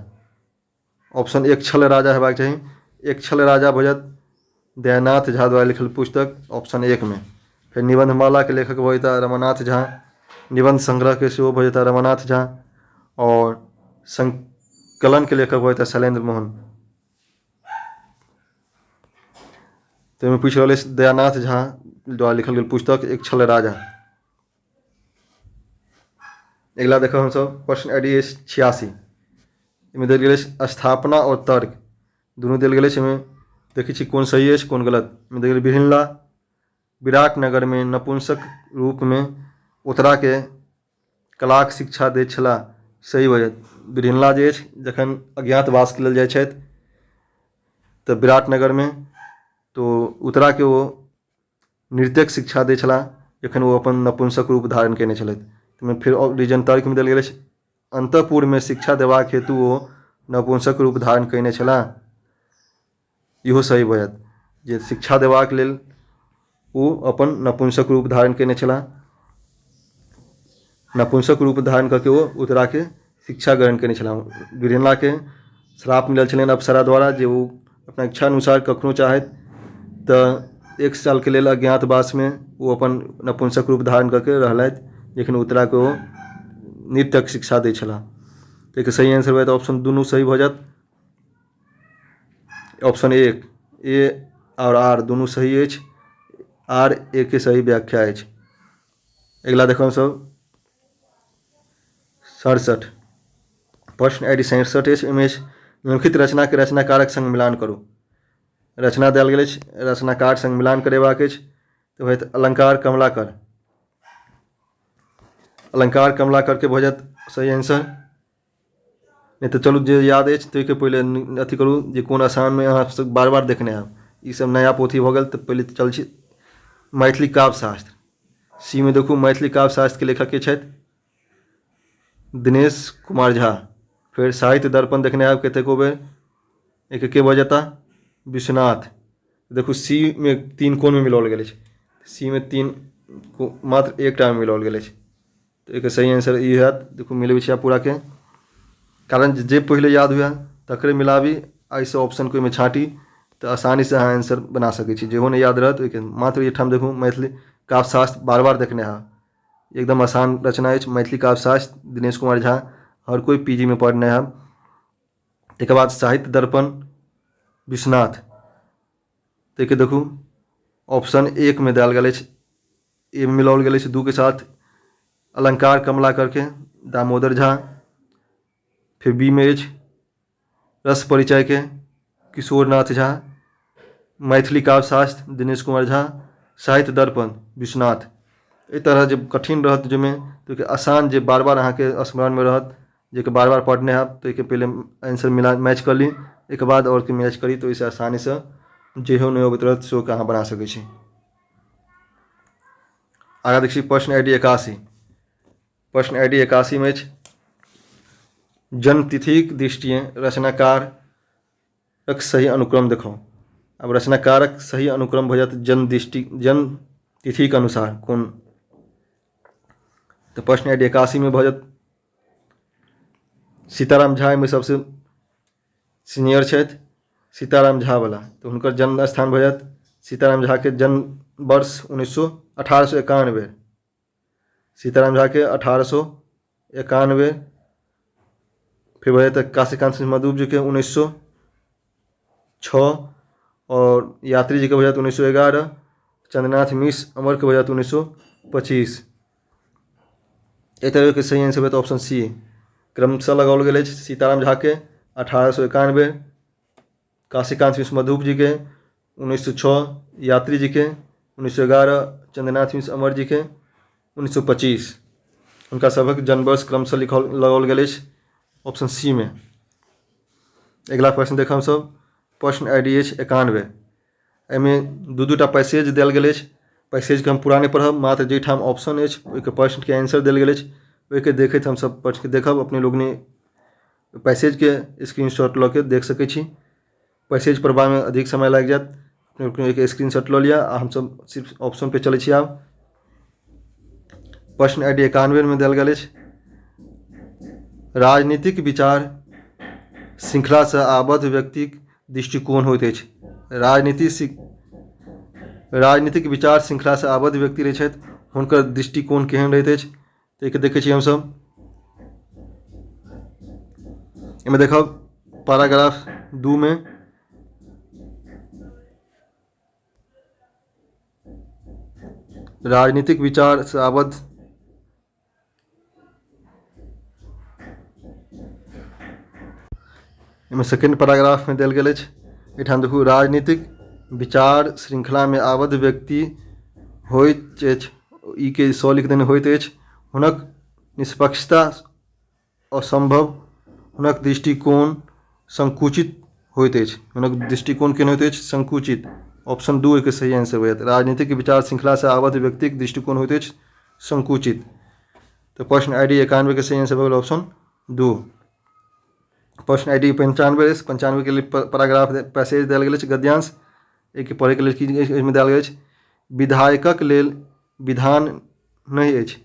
A: ऑप्शन 1 छल राजा हेबाक चाही। एक छल राजा भऽ जायत दयानाथ झा द्वारा लिखल पुस्तक, ऑप्शन 1 में। फिर निबंधमाला के लेखक भऽ जेता रमानाथ झा, निबंध संग्रह के सेहो भऽ जेता रमानाथ झा, और संकलन के लेखक भऽ जेता शैलेंद्र मोहन। तो में पूछ रहा है दयानाथ झा द्वारा लिखल गेल पुस्तक एक छल राजा। अगला देखो हम सब, प्रश्न ID 86। इनमें देल गेल स्थापना और तर्क दुनू देल गेल अछि। देखै छी कौन सही अछि कौन गलत। में देल गेल बिरहिनला विराटनगर में नपुंसक रूप में उत्तरा के कलाक शिक्षा दैत छलाह, सही भऽ जायत। बिरहिनला जे अछि जखन अज्ञातवास के लेल जाइ छथि तऽ विराटनगर में, तो उत्तरा के वो नृत्यक शिक्षा दै छलाह जखन वो अपन नपुंसक रूप धारण केने छलथि। में फिर रीजन तर्क में देल गेल अछि अंतःपुर में शिक्षा देबाक हेतु वो नपुंसक रूप धारण कयने छलाह, इहो सही भऽ जायत। जे शिक्षा देबाक लेल वो अपन नपुंसक रूप धारण केने छलाह, नपुंसक रूप धारण करके वो उत्तरा के शिक्षा ग्रहण केने छलाह। बिरहिनला के श्राप मिलल छलनि अप्सरा द्वारा, जे वो अपना इच्छा अनुसार कखनो चाहैत तऽ 1 साल के लेल अज्ञातवास में वो अपन नपुंसक रूप धारण करके रहलथि, लेकिन उत्तरा को नृत्यक शिक्षा दै छलाह। तो एक सही आंसर भऽ जायत ऑप्शन दुनू सही भऽ जायत। ऑप्शन 1 A और R दुनू सही अछि, R A के सही व्याख्या अछि। अगला देखो सब 67। प्रश्न ID 67 अछि। इमें निम्नलिखित रचना के रचनाकारक संग मिलान करू। रचना देल गेल अछि, रचनाकार संग मिलान करेबाक अछि। तो होयत अलंकार कमलाकर। अलंकार कमला करके भऽ जायत सही आंसर। नहीं तो चलू जे याद अछि ताहिके पहिले अथी करू जे कोन आसानमे अहाँ सब बार बार देखने हैब। ई सब नया पोथी भऽ गेल। तऽ पहिले चल छी मैथिली काव्य शास्त्र। सी में देखू मैथिली काव्य शास्त्र के लेखक के छथि दिनेश कुमार झा। फिर साहित्य दर्पण देखने आब कतेको बेर। एक के भऽ जेता विश्वनाथ। देखू सी में 3 कोन में मिलाओल गेल अछि। सी में 3 मात्र एकटा में मिलाओल गेल अछि। तो एक सही आंसर ई हैत। देखू मिलबै छी पूरा के, कारण जे पहले याद हुए तकरे मिलाबी, एहिसँ ऑप्शन को में छाँटी तो आसानी से अहाँ आंसर बना सकै छी। जेहो नहीं याद रहत ओहिके मात्र एहिठाम देखू मैथिली काव्य शास्त्र बार बार देखने हाँ। एकदम आसान रचना है मैथिली काव्य शास्त्र, दिनेश कुमार झा। हर कोई पीजी में पढ़ने हैं। एक बाद साहित्य दर्पण विश्वनाथ। देखिए देखू ऑप्शन 1 में दिया गया ए में मिलाओल गया 2 के साथ अलंकार कमला करके दामोदर झा। फिर बी में रस परिचय के किशोरनाथ झा। मैथिली काव्य शास्त्र दिनेश कुमार झा। साहित्य दर्पण विश्वनाथ। इस तरह जब कठिन रहत जिसमें तो आसान जे बार बार अहाँ के स्मरण में रहत जे बार बार पढ़ने हैं तो एक पहले आंसर मिला मैच कर ली। एक बाद और के मैच करी तो इसे आसानी से जेहो नहीं अबैत रहत सो अहाँ बना सकै छी। आगे देखिए प्रश्न ID 81। प्रश्न ID 81 में जन्म तिथिक दृष्टिए रचनाकारक सही अनुक्रम देखो। अब रचनाकारक सही अनुक्रम हो जाता जन्म तिथि के अनुसार कौन। तो प्रश्न ID 81 में भऽ जात सीताराम झा में सबसे सीनियर छथि सीताराम झा वाला। तो उनकर जन्म स्थान भऽ जात सीताराम झा के जन्म वर्ष 1891। सीताराम झा के 1891। फिर भऽ जाता काशीकांत सिंह मधुप जी के 1906 और यात्री जी के भऽ जात 1911। चंद्रनाथ मिश्र अमर के भऽ जात 1925। एक तरह के सही आंसर होता ऑप्शन सी क्रमशः लगाओल गेल अछि। सीताराम झा के 1891, काशीकांत मिश्र मधुप जी के 1906, यात्री जी के 1911, चंद्रनाथ मिश्र अमर जी के 1925। उनका सबक जन्म वर्ष क्रमशः लगाओल गेल अछि ऑप्शन सी में। अगला प्रश्न देखा हम सब प्रश्न ID 91। एमें दू-दूटा पैसेज दिल गेल अछि। पैसेज के हम पुराने पढ़ब मात्र जेठाम ऑप्शन अछि ओहिके प्रश्न के आंसर दिल गेल अछि ओहिके देखैत हम सब प्रश्न के देखब। अपने लोग ने पैसेज के स्क्रीनशॉट लऽ के देख सकै छी। पैसेज पढ़बा में अधिक समय लागि जायत। अपने एक स्क्रीनशॉट लऽ लिया। हम सब सिर्फ ऑप्शन पे चलै छी आब। प्रश्न ID 91 में दिल गेल अछि राजनीतिक विचार श्रृंखला से आबद्ध व्यक्तिक दृष्टिकोण होइत अछि। राजनीतिक विचार श्रृंखला से आबद्ध व्यक्ति रहे छथि हुनकर दृष्टिकोण केहन रहैत अछि। तो देखे छी हम सब इनमें देखब पैराग्राफ 2 में राजनीतिक विचार से आबद्ध इनमें सेकेंड पैराग्राफ में दिल गेल अछि। एठाम देखू राजनीतिक विचार श्रृंखला में आबद्ध व्यक्ति होइत अछि ई के सौ लिख देने होइत अछि हुनक निष्पक्षता असंभव हुनक दृष्टिकोण संकुचित होइत अछि। हुनक दृष्टिकोण केहन होइत अछि संकुचित। ऑप्शन 2 के सही आंसर होयत। राजनीतिक विचार श्रृंखला से आबद्ध व्यक्ति के दृष्टिकोण होइत अछि संकुचित। तो प्रश्न ID 91 के सही आंसर होगा ऑप्शन 2। प्रश्न ID 95 के लिए पैराग्राफ पैसेज दिल गेल अछि गद्यांश एक पढ़े के लेल इसमें दिल गेल अछि विधायकक लेल विधान नहीं अछि।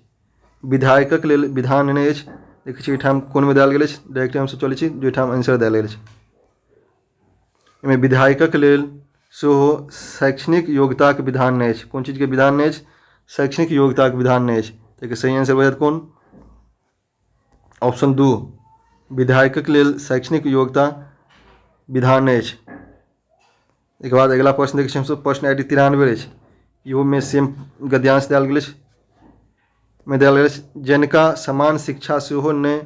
A: विधायकक लेल विधान नहीं अछि। देखै छी एठाम कोन में दिल गेल अछि डायरेक्ट हम सब चलै छी जेठाम आंसर दिल गेल अछि। एहिमे विधायकक लेल सेहो शैक्षणिक योग्यता के विधान नहीं अछि। कोन चीज के विधान नहीं अछि शैक्षणिक योग्यता के विधान नहीं अछि। तो सही आंसर हो जात कौन ऑप्शन 2 विधायकक लेल शैक्षणिक योग्यता विधान नहीं अछि। एक बाद अगला प्रश्न देखै छी हम सब प्रश्न ID 93 अछि। इहो में सेम गद्यांश दिल गेल अछि में दिल गेल अछि जिनका समान शिक्षा सेहो नहीं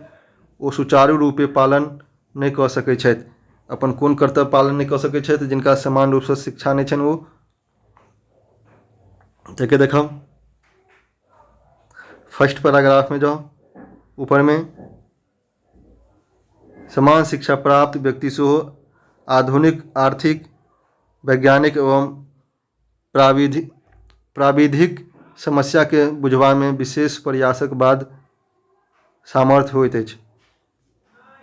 A: ओ सुचारू रूपे पालन नहीं कऽ सकै छथि। अपन कोन कर्तव्य पालन नहीं कऽ सकै छथि जिनका समान रूप से शिक्षा नहीं छनि ओ। देखब फर्स्ट पैराग्राफ में जाओ, ऊपर में समान शिक्षा प्राप्त व्यक्ति से आधुनिक आर्थिक वैज्ञानिक एवं प्राविधिक समस्या के बुझबा में विशेष प्रयासक बाद सामर्थ्य होइत अछि।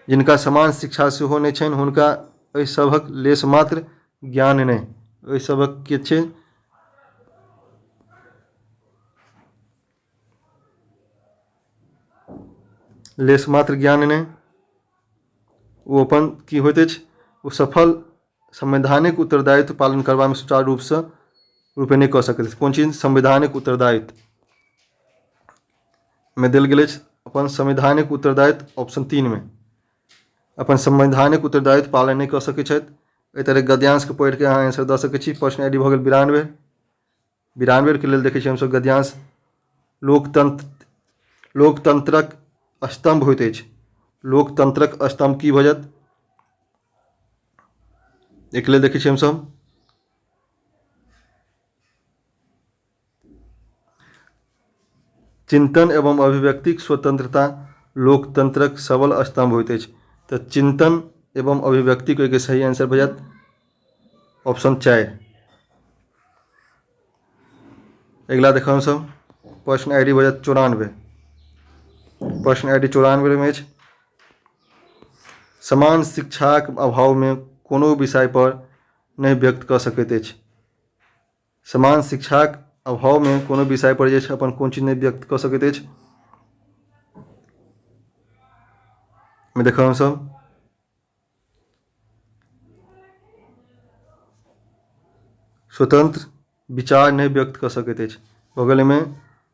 A: जिनका समान शिक्षा सेहो नहि छनि हुनका एहि सभक लेश मात्र ज्ञान नहि, एहि सभक के छै लेश मात्र ज्ञान नहि, वो अपन की होइत अछि, वो सफल संवैधानिक उत्तरदायित्व पालन करबा में सुचारू रूप से रूपे नहीं कऽ सकैत अछि। कोन चीज? संवैधानिक उत्तरदायित्व में देल गेल अछि अपन संवैधानिक उत्तरदायित्व ऑप्शन 3 में अपन संवैधानिक उत्तरदायित्व पालन नहीं कऽ सकैत छथि। एहि तरह गद्यांश के पढ़ि के अहाँ आंसर दऽ सकैत छी। प्रश्न आईडी भऽ गेल 92 के लेल देखै छी हमसब गद्यांश लोकतंत्रक स्तंभ होइत अछि। लोकतंत्रक स्तंभ की भऽ जायत? एक लेल देखै छी हमसब चिंतन एवं अभिव्यक्तिक स्वतंत्रता लोकतंत्रक सबल स्तंभ होइत अछि। तो चिंतन एवं अभिव्यक्ति को एक सही आंसर भऽ जायत ऑप्शन 4। अगला देखो हम सब प्रश्न आईडी भऽ जायत 94। प्रश्न आईडी 94 में अछि समान शिक्षाक अभाव में कोनो विषय पर नहीं व्यक्त कऽ सकैत अछि। समान शिक्षाक अभाव में कोनो विषय पर जे छै अपन कोन चीज नहीं व्यक्त कऽ सकैत अछि। में देखो हम सब स्वतंत्र विचार नहीं व्यक्त कऽ सकैत अछि। बगल में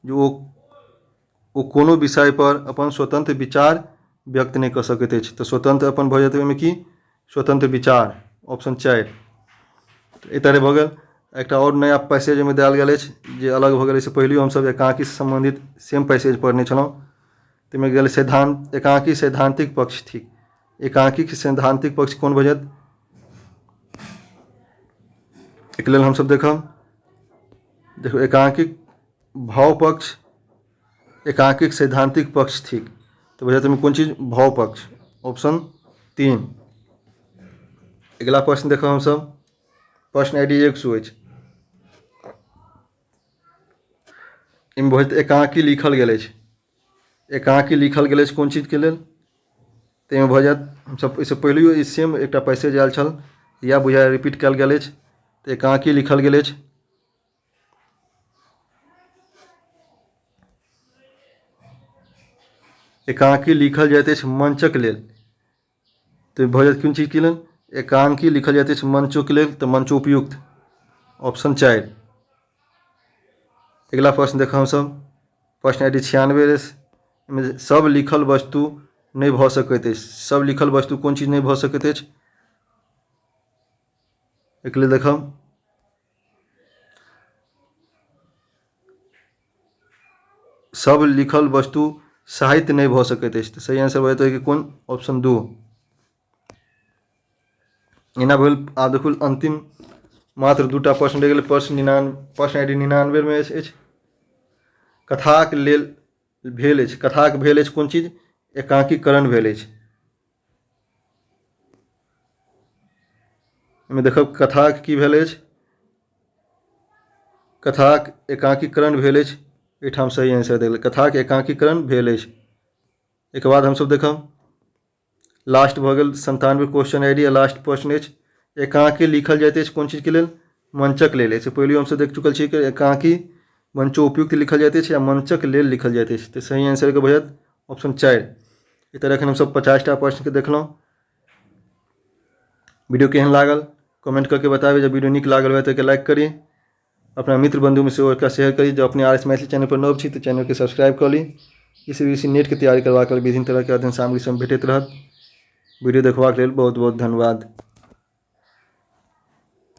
A: जो वो कोनो विषय पर अपन स्वतंत्र विचार व्यक्त नहीं कऽ सकैत अछि। तो स्वतंत्र अपन भऽ जायत ओहिमे की? स्वतंत्र विचार ऑप्शन 4। एहि तरह भऽ गेल। एकटा और नया पैसेज में देल गेल अछि जे अलग भऽ गेल। इससे पहले हम सब एकांकी से संबंधित सेम पैसेज पढ़ने छलहुँ। ताहिमे गेल सिद्धांत एकांकी सैद्धांतिक पक्ष थी। एकांकी के सैद्धांतिक पक्ष कौन भऽ जायत? एक लेल हम सब देखो एकांकिक भाव पक्ष एकांकिक सैद्धांतिक पक्ष थी। तो भऽ जायत कौन चीज? भाव पक्ष ऑप्शन 3। अगला प्रश्न देखो हम सब प्रश्न आईडी 100 अछि। इनमें बहुत एकांकी लिखल गेल अछि। एकांकी लिखल गेल अछि कोन चीज के लेल? ताहिमे भऽ जायत हम सब इससे पहले सेम एकटा पैसेज आयल छल, या बुझाय रिपीट कयल गेल अछि। तो एकांकी लिखल गेल अछि एकांकी लिखल जाइत अछि मंचक लेल। तो भऽ जायत कोन चीज के लेल? एकांकी लिखल जाइत अछि मंचों के लेल। तो मंचोपयुक्त ऑप्शन 4। अगला प्रश्न देखो हम सब प्रश्न आईडी 96 में सब लिखल वस्तु नहीं भऽ सकैत अछि। सब लिखल वस्तु कोन चीज नहीं भऽ सकैत अछि? एक लेल देखब सब लिखल वस्तु साहित्य नहीं भऽ सकैत अछि। तो सही आंसर भऽ जायत कि कोन? ऑप्शन 2। एना भेल। आब देखू अंतिम मात्र 2टा प्रश्न रहि गेल। प्रश्न आईडी 99 में अछि कथाक लेल भेल अछि। कथाक भेल अछि कोन चीज? एकांकीकरण भेल अछि। में देखब कथाक की भेल अछि? कथाक एकांकीकरण भेल अछि। एहिठाम सही आंसर देल कथाक एकांकीकरण भेल अछि। एक बाद हम सब देखब लास्ट भऽ गेल 97 क्वेश्चन आईडी लास्ट प्रश्न अछि एकांकी लिखल जाइत अछि कोन चीज के लेल? मंचक लेल। इससे पहले हम सब देख चुकल छी कि एकांकी मंचो उपयुक्त लिखल जाइत अछि या मंचक लेल लिखल जाइत अछि। तो सही आंसर के भऽ जायत ऑप्शन 4। इस तरह हम सब 50टा प्रश्न के देखलहुँ। वीडियो केहन लागल कमेंट करके बताबी। जब वीडियो नीक लागल हो तो लाइक करी, अपना मित्र बंधु में से एकरा शेयर करी। जो अपने RS मैथिली चैनल पर नव छी तो चैनल के सब्सक्राइब कर ली। इसी नेट के तैयारी करबाक लेल विभिन्न तरह के अध्ययन सामग्री सब भेटैत रहत। वीडियो देखबाक लेल बहुत बहुत धन्यवाद।